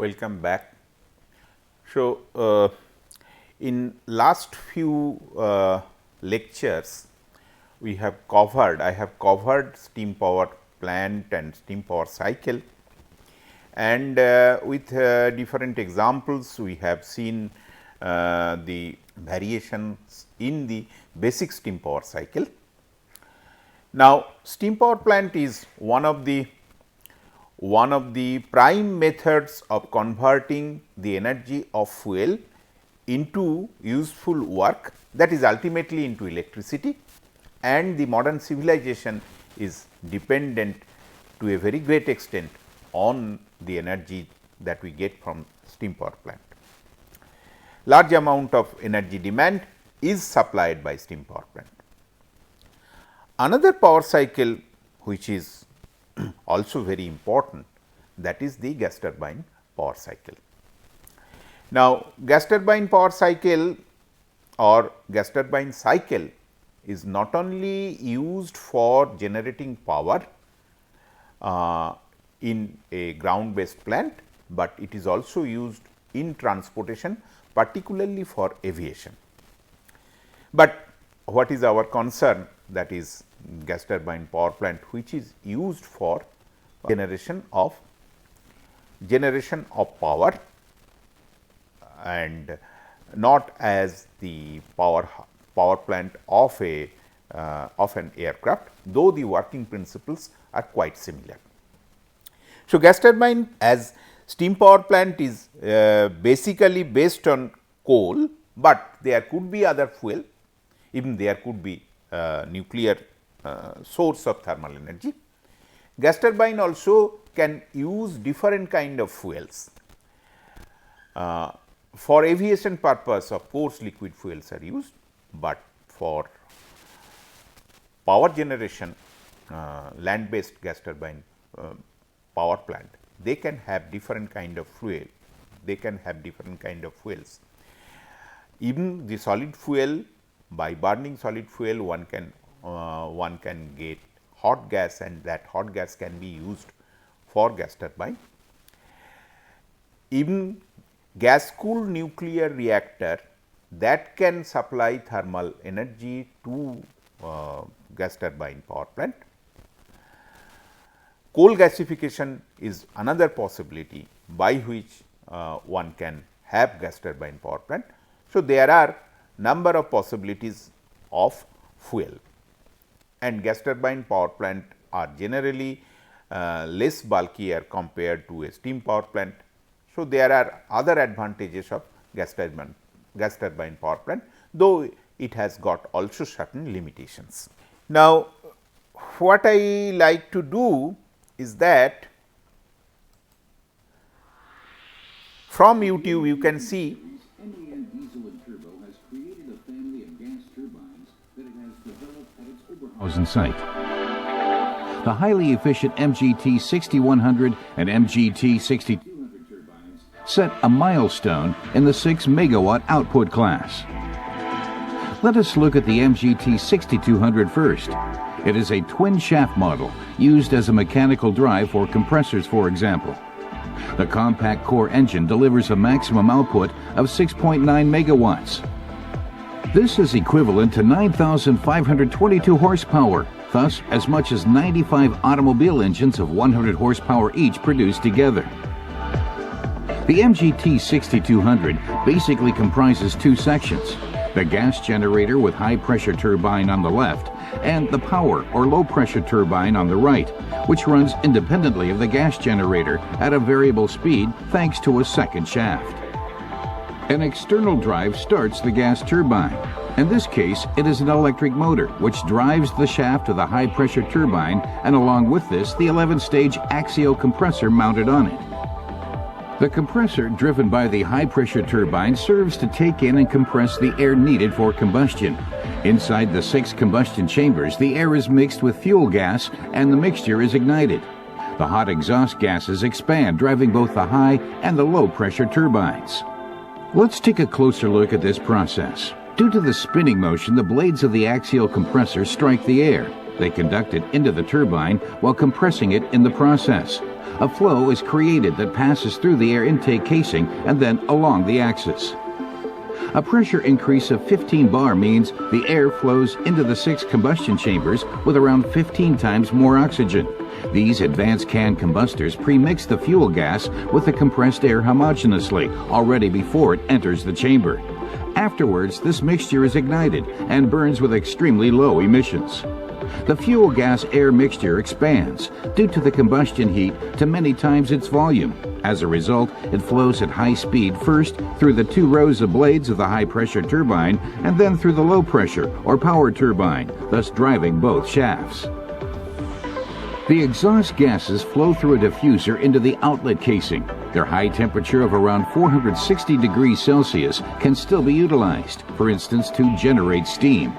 Welcome back. So, in last few lectures, we have covered, I have covered steam power plant and steam power cycle, and with different examples we have seen the variations in the basic steam power cycle. Now, steam power plant is one of the prime methods of converting the energy of fuel into useful work, that is ultimately into electricity, and the modern civilization is dependent to a very great extent on the energy that we get from steam power plant. Large amount of energy demand is supplied by steam power plant. Another power cycle which is also very important, that is the gas turbine power cycle. Now, gas turbine power cycle or gas turbine cycle is not only used for generating power in a ground based plant, but it is also used in transportation, particularly for aviation. But what is our concern, that is gas turbine power plant which is used for generation of power and not as the power plant of an aircraft, though the working principles are quite similar. So, gas turbine as steam power plant is basically based on coal, but there could be other fuel, even there could be nuclear source of thermal energy. Gas turbine also can use different kind of fuels. For aviation purpose, of course, liquid fuels are used, but for power generation, land based gas turbine power plant, they can have different kind of fuel, they can have different kind of fuels. Even the solid fuel, by burning solid fuel, one can get hot gas, and that hot gas can be used for gas turbine. Even gas cooled nuclear reactor, that can supply thermal energy to gas turbine power plant. Coal gasification is another possibility by which one can have gas turbine power plant. So, there are number of possibilities of fuel, and gas turbine power plant are generally less bulkier compared to a steam power plant. So, there are other advantages of gas turbine power plant, though it has got also certain limitations. Now, what I like to do is that from YouTube you can see in sight. The highly efficient MGT 6100 and MGT 6200 turbines set a milestone in the 6 megawatt output class. Let us look at the MGT 6200 first. It is a twin shaft model used as a mechanical drive for compressors, for example. The compact core engine delivers a maximum output of 6.9 megawatts. This is equivalent to 9,522 horsepower, thus as much as 95 automobile engines of 100 horsepower each produced together. The MGT 6200 basically comprises two sections: the gas generator with high pressure turbine on the left and the power or low pressure turbine on the right, which runs independently of the gas generator at a variable speed thanks to a second shaft. An external drive starts the gas turbine. In this case, it is an electric motor which drives the shaft of the high pressure turbine, and along with this the 11-stage axial compressor mounted on it. The compressor driven by the high pressure turbine serves to take in and compress the air needed for combustion. Inside the 6 combustion chambers, the air is mixed with fuel gas and the mixture is ignited. The hot exhaust gases expand, driving both the high and the low pressure turbines. Let's take a closer look at this process. Due to the spinning motion, the blades of the axial compressor strike the air. They conduct it into the turbine while compressing it in the process. A flow is created that passes through the air intake casing and then along the axis. A pressure increase of 15 bar means the air flows into the 6 combustion chambers with around 15 times more oxygen. These advanced can combustors premix the fuel gas with the compressed air homogeneously already before it enters the chamber. Afterwards, this mixture is ignited and burns with extremely low emissions. The fuel gas air mixture expands due to the combustion heat to many times its volume. As a result, it flows at high speed first through the 2 rows of blades of the high pressure turbine and then through the low pressure or power turbine, thus driving both shafts. The exhaust gases flow through a diffuser into the outlet casing. Their high temperature of around 460 degrees Celsius can still be utilized, for instance, to generate steam.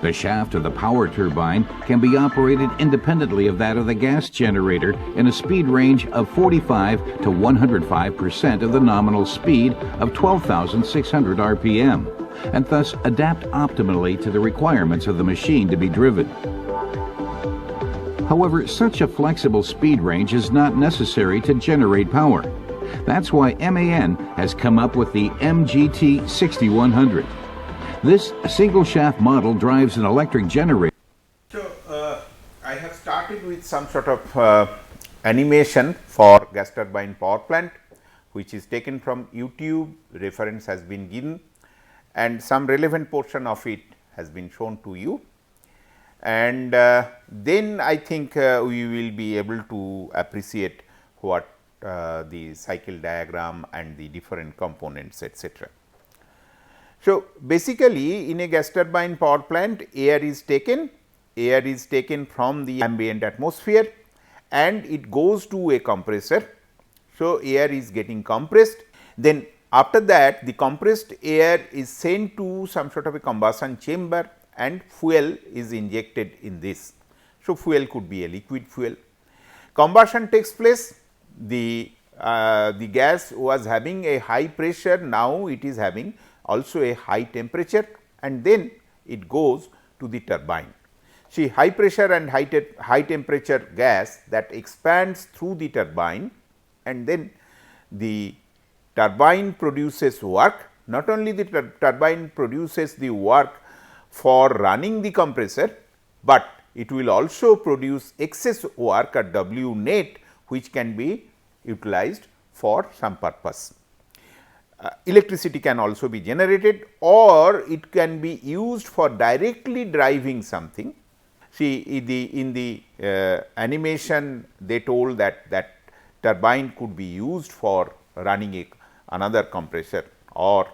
The shaft of the power turbine can be operated independently of that of the gas generator in a speed range of 45 to 105% of the nominal speed of 12,600 RPM, and thus adapt optimally to the requirements of the machine to be driven. However, such a flexible speed range is not necessary to generate power. That's why MAN has come up with the MGT 6100. This single shaft model drives an electric generator. So, I have started with some sort of animation for gas turbine power plant, which is taken from YouTube, reference has been given and some relevant portion of it has been shown to you. And then I think we will be able to appreciate what the cycle diagram and the different components, etc. So, basically in a gas turbine power plant, air is taken from the ambient atmosphere and it goes to a compressor. So, air is getting compressed, then after that the compressed air is sent to some sort of a combustion chamber and fuel is injected in this. So, fuel could be a liquid fuel. Combustion takes place, the gas was having a high pressure, now it is having also a high temperature and then it goes to the turbine. See, high pressure and high temperature gas that expands through the turbine and then the turbine produces work. Not only the turbine produces the work for running the compressor, but it will also produce excess work at W net, which can be utilized for some purpose. Electricity can also be generated or it can be used for directly driving something. See, in the animation they told that turbine could be used for running another compressor or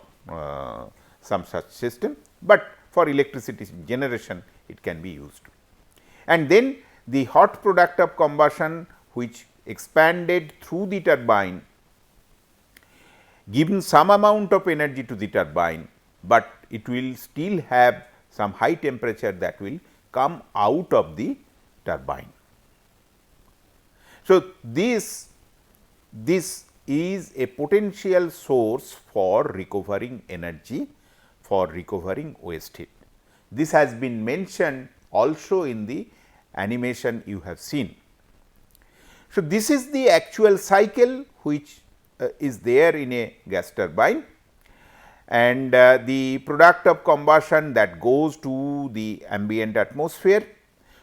some such system, but for electricity generation it can be used. And then the hot product of combustion which expanded through the turbine given some amount of energy to the turbine, but it will still have some high temperature that will come out of the turbine. So, this is a potential source for recovering energy, for recovering waste heat. This has been mentioned also in the animation you have seen. So, this is the actual cycle which is there in a gas turbine and the product of combustion that goes to the ambient atmosphere.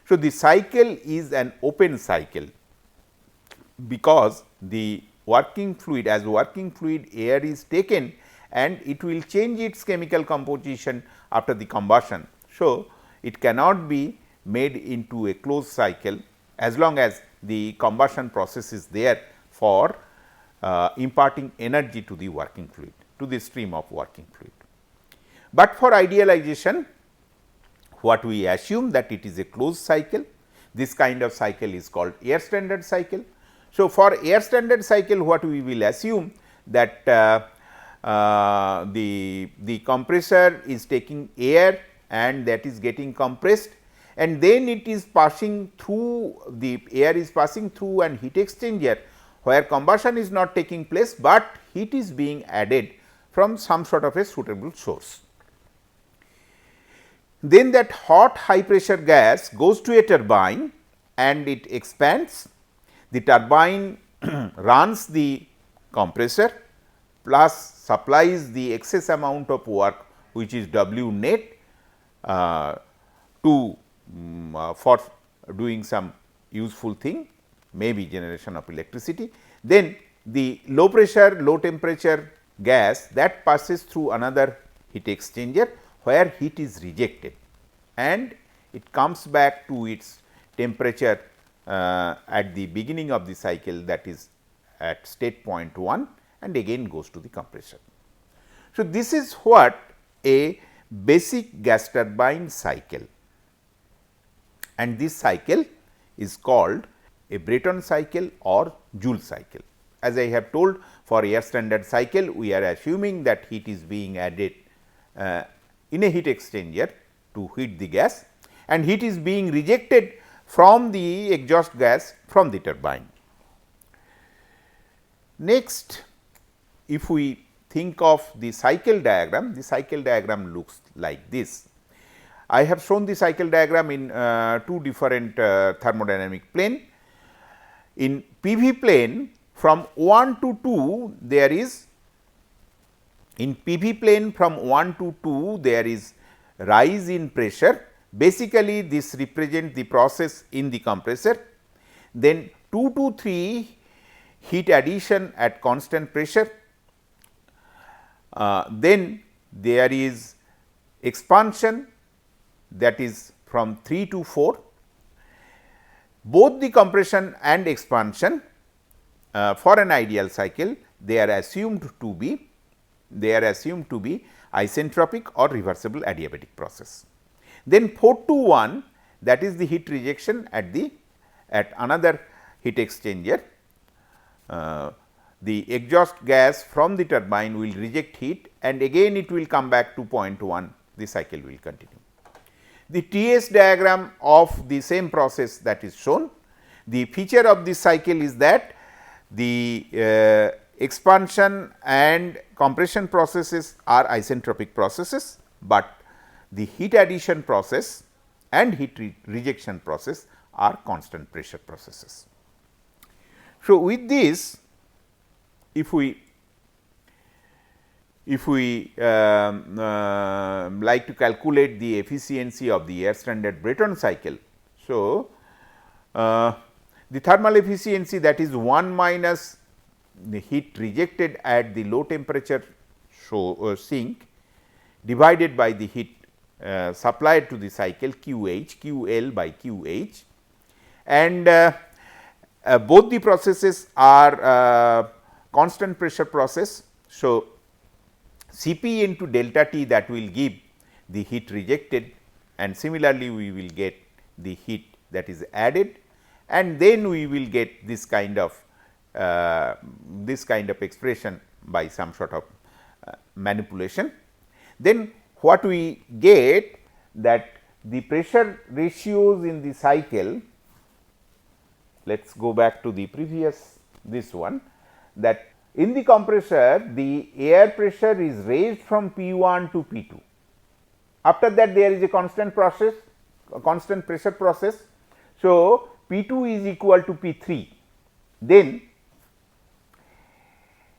So, the cycle is an open cycle because the working fluid, as working fluid air is taken and it will change its chemical composition after the combustion. So, it cannot be made into a closed cycle as long as the combustion process is there for imparting energy to the working fluid, to the stream of working fluid. But for idealization, what we assume that it is a closed cycle, this kind of cycle is called air standard cycle. So, for air standard cycle what we will assume that the compressor is taking air and that is getting compressed and then it is passing through, the air is passing through an heat exchanger where combustion is not taking place, but heat is being added from some sort of a suitable source. Then that hot high pressure gas goes to a turbine and it expands. The turbine runs the compressor plus supplies the excess amount of work which is W net to for doing some useful thing, maybe generation of electricity. Then the low pressure, low temperature gas that passes through another heat exchanger where heat is rejected and it comes back to its temperature at the beginning of the cycle, that is at state point 1, and again goes to the compressor. So, this is what a basic gas turbine cycle, and this cycle is called a Brayton cycle or Joule cycle. As I have told, for air standard cycle we are assuming that heat is being added in a heat exchanger to heat the gas, and heat is being rejected from the exhaust gas from the turbine. Next, if we think of the cycle diagram looks like this. I have shown the cycle diagram in two different thermodynamic plane. In PV plane, from 1 to 2 there is, in PV plane from 1 to 2 there is rise in pressure. Basically, this represents the process in the compressor. Then 2 to 3 heat addition at constant pressure. Then there is expansion, that is from 3 to 4. Both the compression and expansion for an ideal cycle, they are assumed to be isentropic or reversible adiabatic process. Then 4 to 1, that is the heat rejection at another heat exchanger. The exhaust gas from the turbine will reject heat and again it will come back to point 1, the cycle will continue. The TS diagram of the same process that is shown. The feature of this cycle is that the expansion and compression processes are isentropic processes, but the heat addition process and heat rejection process are constant pressure processes. So, with this, if we like to calculate the efficiency of the air standard Brayton cycle. So, the thermal efficiency, that is 1 minus the heat rejected at the low temperature sink divided by the heat supplied to the cycle QH, QL by QH, and both the processes are constant pressure process. So, Cp into delta T, that will give the heat rejected, and similarly we will get the heat that is added, and then we will get this kind of expression by some sort of manipulation. Then what we get, that the pressure ratios in the cycle, let us go back to the previous this one, that in the compressor the air pressure is raised from P1 to P2. After that there is a constant process, a constant pressure process. So, P2 is equal to P3. Then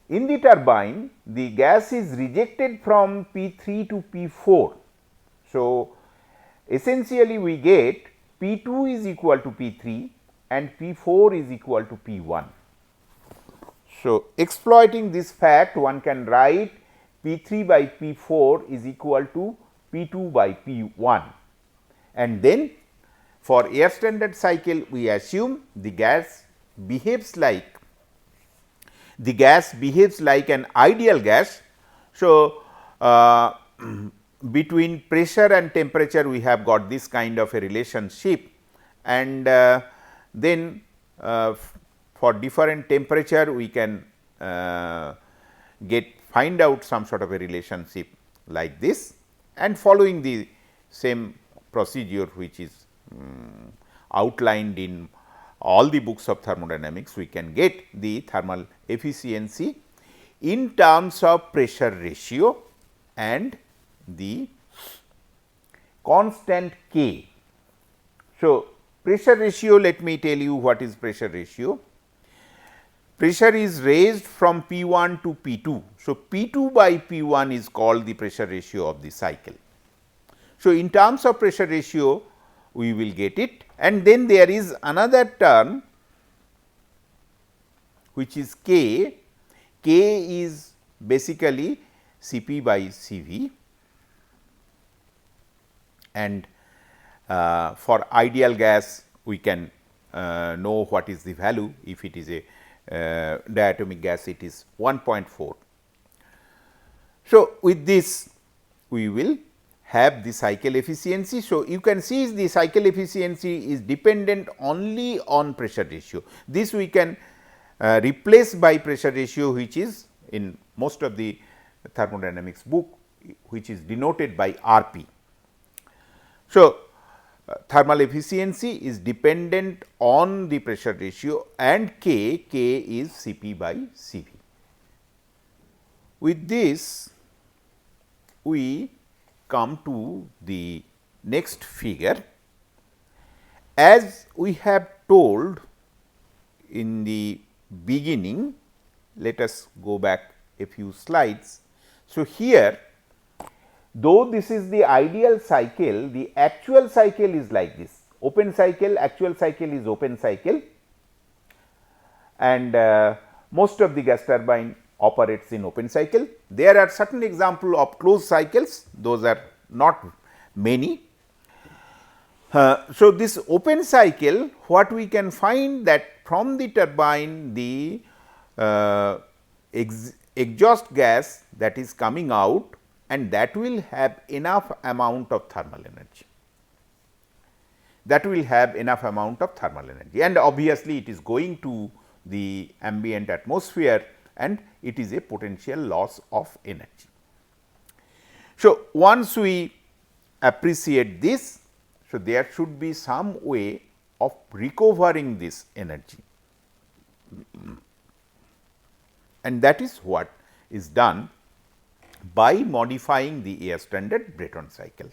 in the turbine the gas is rejected from P3 to P4. So, essentially we get P2 is equal to P3 and P4 is equal to P1. So, exploiting this fact, one can write P3 by P4 is equal to P2 by P1, and then for air standard cycle we assume the gas behaves like an ideal gas. So, between pressure and temperature we have got this kind of a relationship, and then for different temperature we can find out some sort of a relationship like this, and following the same procedure which is outlined in all the books of thermodynamics, we can get the thermal efficiency in terms of pressure ratio and the constant K. So, pressure ratio, let me tell you what is pressure ratio. pressure is raised from P1 to P2. So, P2 by P1 is called the pressure ratio of the cycle. So, in terms of pressure ratio we will get it, and then there is another term which is K. K is basically Cp by Cv, and for ideal gas we can know what is the value. If it is a diatomic gas, it is 1.4. So, with this we will have the cycle efficiency. So, you can see the cycle efficiency is dependent only on pressure ratio. This we can replace by pressure ratio, which is in most of the thermodynamics book, which is denoted by Rp. So, thermal efficiency is dependent on the pressure ratio, and K is Cp by Cv. With this we come to the next figure. As we have told in the beginning, let us go back a few slides. So, here though this is the ideal cycle, the actual cycle is like this: open cycle, actual cycle is open cycle, and most of the gas turbine operates in open cycle. There are certain example of closed cycles, those are not many. So, this open cycle, what we can find that from the turbine the exhaust gas that is coming out, and that will have enough amount of thermal energy. That will have enough amount of thermal energy, and obviously, it is going to the ambient atmosphere, and it is a potential loss of energy. So, once we appreciate this, so there should be some way of recovering this energy, and that is what is done by modifying the air standard Brayton cycle.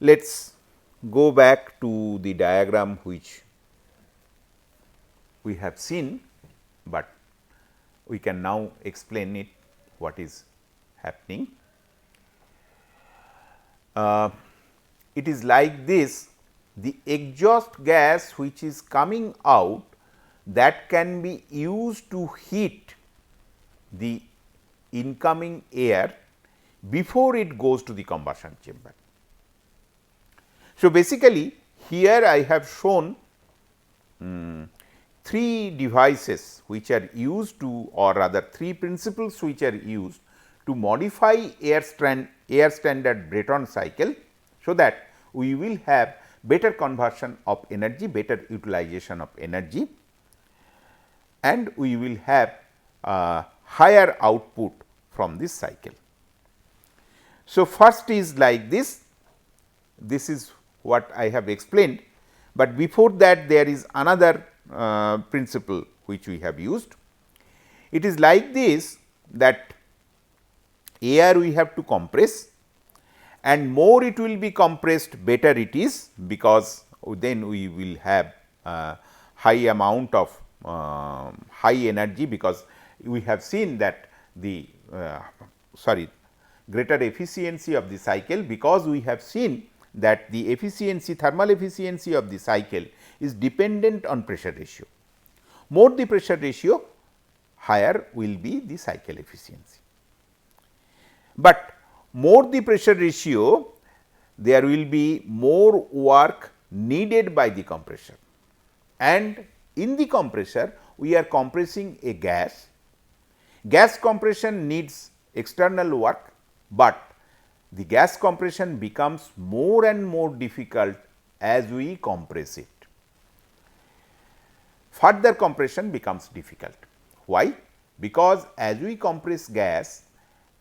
Let us go back to the diagram which we have seen, but we can now explain it what is happening. It is like this: the exhaust gas which is coming out, that can be used to heat the incoming air before it goes to the combustion chamber. So, basically here I have shown three devices which are used to, or rather three principles which are used to modify air standard Brayton cycle, so that we will have better conversion of energy, better utilization of energy, and we will have higher output from this cycle. So, first is like this, this is what I have explained, but before that there is another principle which we have used. It is like this, that air we have to compress, and more it will be compressed, better it is, because then we will have high amount of high energy, because we have seen that the greater efficiency of the cycle, because we have seen that the efficiency, thermal efficiency of the cycle is dependent on pressure ratio. More the pressure ratio, higher will be the cycle efficiency. But more the pressure ratio, there will be more work needed by the compressor, and in the compressor we are compressing a gas. Gas compression needs external work, but the gas compression becomes more and more difficult as we compress it. Further compression becomes difficult. Why? Because as we compress gas,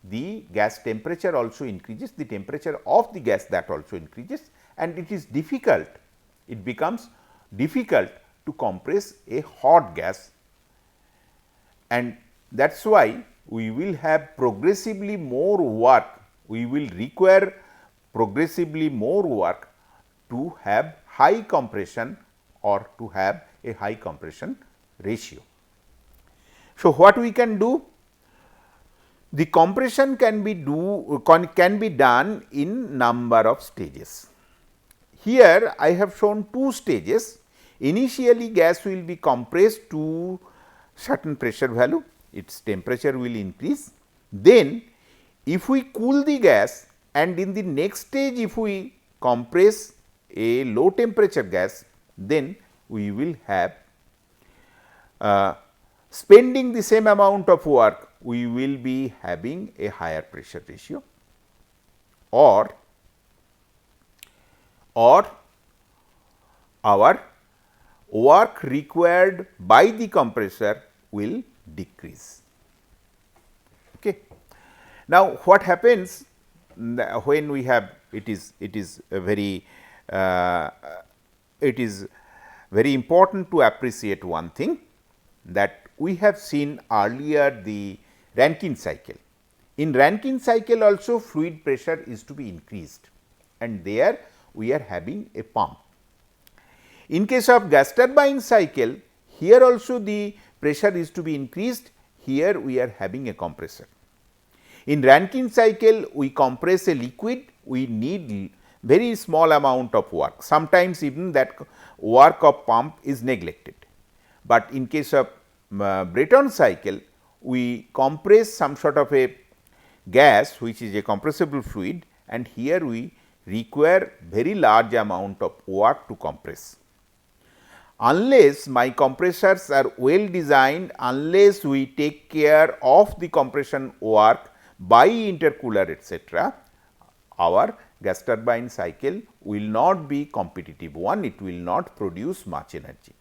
the gas temperature also increases, the temperature of the gas that also increases, and it is difficult, it becomes difficult to compress a hot gas, and that is why we will have progressively more work, we will require progressively more work to have high compression or to have a high compression ratio. So, what we can do? The compression can be done in number of stages. Here I have shown two stages. Initially gas will be compressed to certain pressure value, its temperature will increase. Then if we cool the gas, and in the next stage if we compress a low temperature gas, then we will have spending the same amount of work, we will be having a higher pressure ratio, or our work required by the compressor will decrease. Okay. Now, what happens when we have it is very important to appreciate one thing, that we have seen earlier the Rankine cycle. In Rankine cycle also fluid pressure is to be increased, and there we are having a pump. In case of gas turbine cycle, here also the pressure is to be increased, here we are having a compressor. In Rankine cycle, we compress a liquid, we need very small amount of work, sometimes even that work of pump is neglected. But in case of Brayton cycle, we compress some sort of a gas which is a compressible fluid, and here we require very large amount of work to compress. Unless my compressors are well designed, unless we take care of the compression work by intercooler etc., our gas turbine cycle will not be competitive one, it will not produce much energy.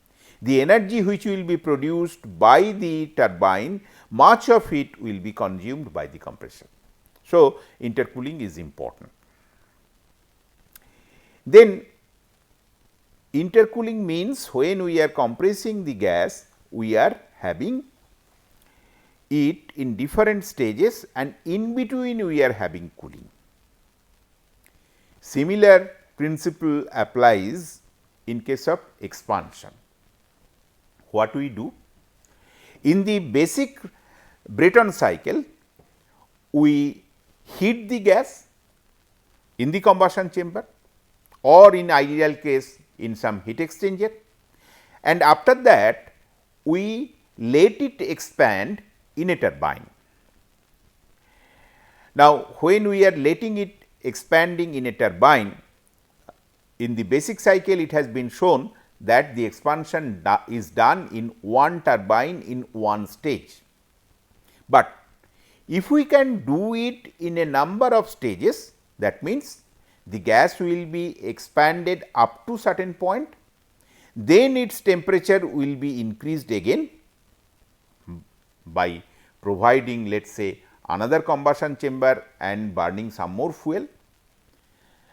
The energy which will be produced by the turbine, much of it will be consumed by the compressor. So, intercooling is important. Then intercooling means when we are compressing the gas, we are having it in different stages, and in between we are having cooling. Similar principle applies in case of expansion. What we do? In the basic Brayton cycle, we heat the gas in the combustion chamber, or in ideal case in some heat exchanger, and after that we let it expand in a turbine. Now, when we are letting it expanding in a turbine, in the basic cycle it has been shown that the expansion is done in one turbine in one stage. But if we can do it in a number of stages, that means the gas will be expanded up to certain point, then its temperature will be increased again by providing, let us say, another combustion chamber and burning some more fuel.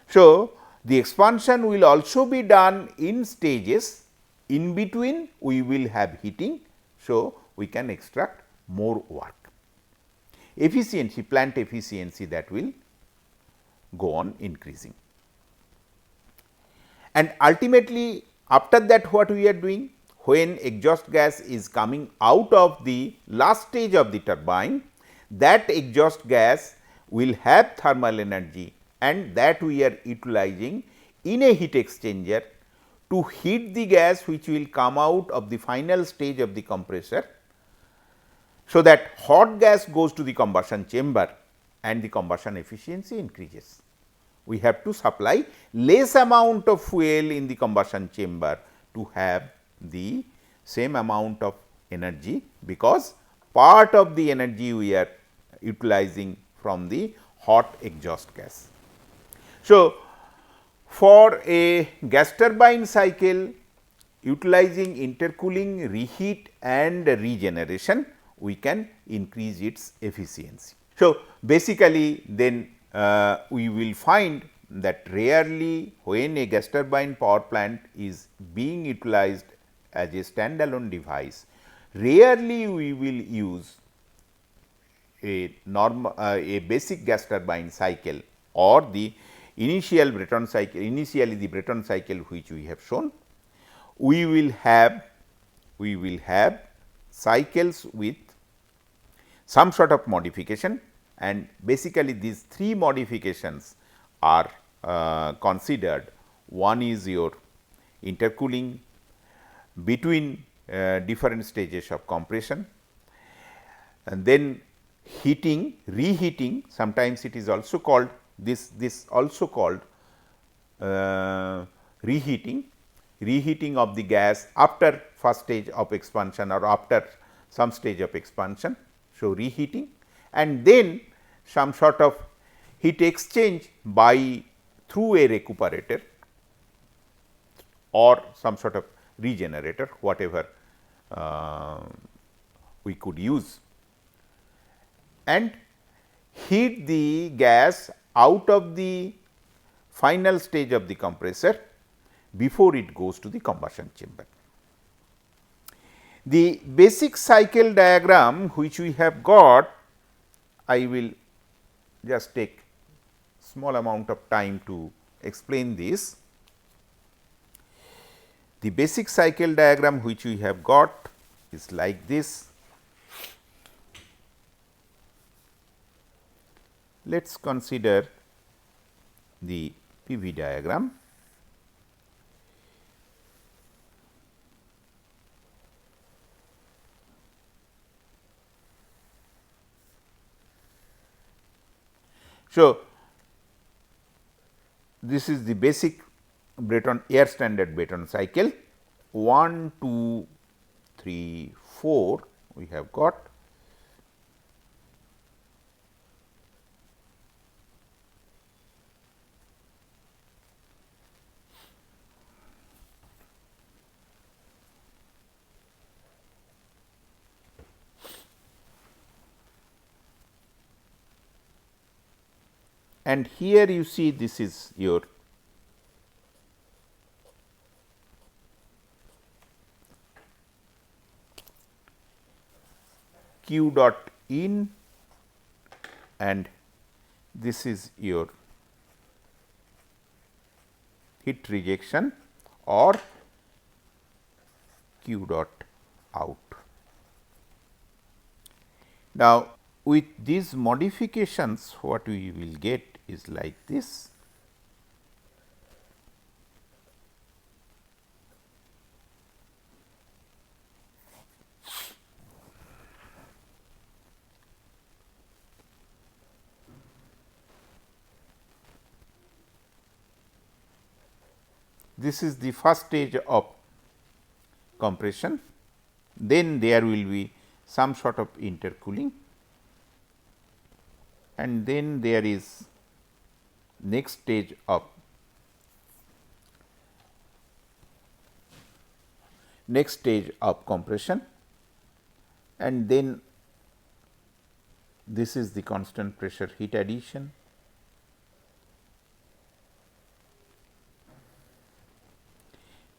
So, the expansion will also be done in stages, in between we will have heating. So, we can extract more work. Efficiency, plant efficiency, that will go on increasing. And ultimately after that what we are doing? When exhaust gas is coming out of the last stage of the turbine, that exhaust gas will have thermal energy, and that we are utilizing in a heat exchanger to heat the gas which will come out of the final stage of the compressor. So, that hot gas goes to the combustion chamber and the combustion efficiency increases. We have to supply less amount of fuel in the combustion chamber to have the same amount of energy, because part of the energy we are utilizing from the hot exhaust gas. So, for a gas turbine cycle utilizing intercooling, reheat and regeneration, we can increase its efficiency. So, basically then we will find that rarely when a gas turbine power plant is being utilized as a standalone device, rarely we will use a normal a basic gas turbine cycle or the initial Brayton cycle, initially the Brayton cycle which we have shown. We will have we will have cycles with some sort of modification, and basically these three modifications are considered. One is your intercooling between different stages of compression, and then heating, reheating, sometimes it is also called this also called reheating of the gas after first stage of expansion or after some stage of expansion. So, reheating, and then some sort of heat exchange by through a recuperator or some sort of regenerator, whatever we could use, and heat the gas out of the final stage of the compressor before it goes to the combustion chamber. The basic cycle diagram which we have got, I will just take small amount of time to explain this. The basic cycle diagram which we have got is like this. Let us consider the PV diagram. So, this is the basic Brayton air standard Brayton cycle 1, 2, 3, 4 we have got. And here you see this is your Q dot in, and this is your heat rejection or Q dot out. Now, with these modifications what we will get is like this. This is the first stage of compression, then there will be some sort of intercooling, and then there is next stage of compression, and then this is the constant pressure heat addition.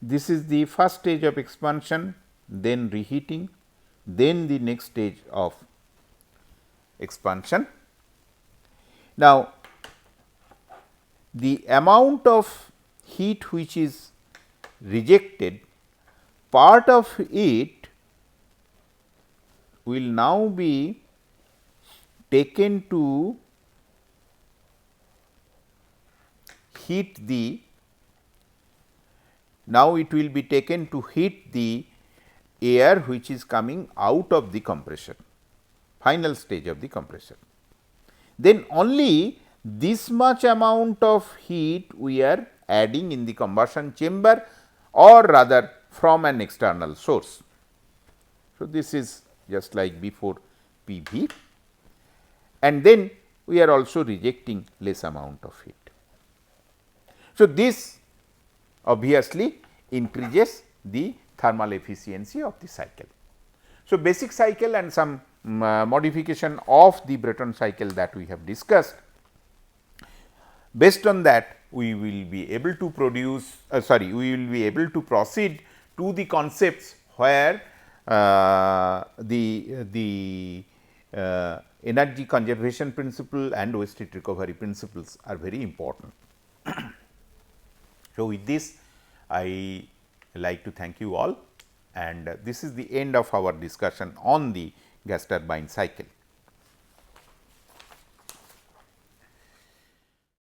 This is the first stage of expansion, then reheating, then the next stage of expansion. Now, the amount of heat which is rejected, part of it will now be taken to heat the air which is coming out of the compression, final stage of the compression. Then only this much amount of heat we are adding in the combustion chamber, or rather from an external source. So, this is just like before PV, and then we are also rejecting less amount of heat. So, this obviously increases the thermal efficiency of the cycle. So, basic cycle and some modification of the Brayton cycle that we have discussed. Based on that, we will be able to produce we will be able to proceed to the concepts where the energy conservation principle and waste heat recovery principles are very important. So, with this I like to thank you all, And this is the end of our discussion on the gas turbine cycle.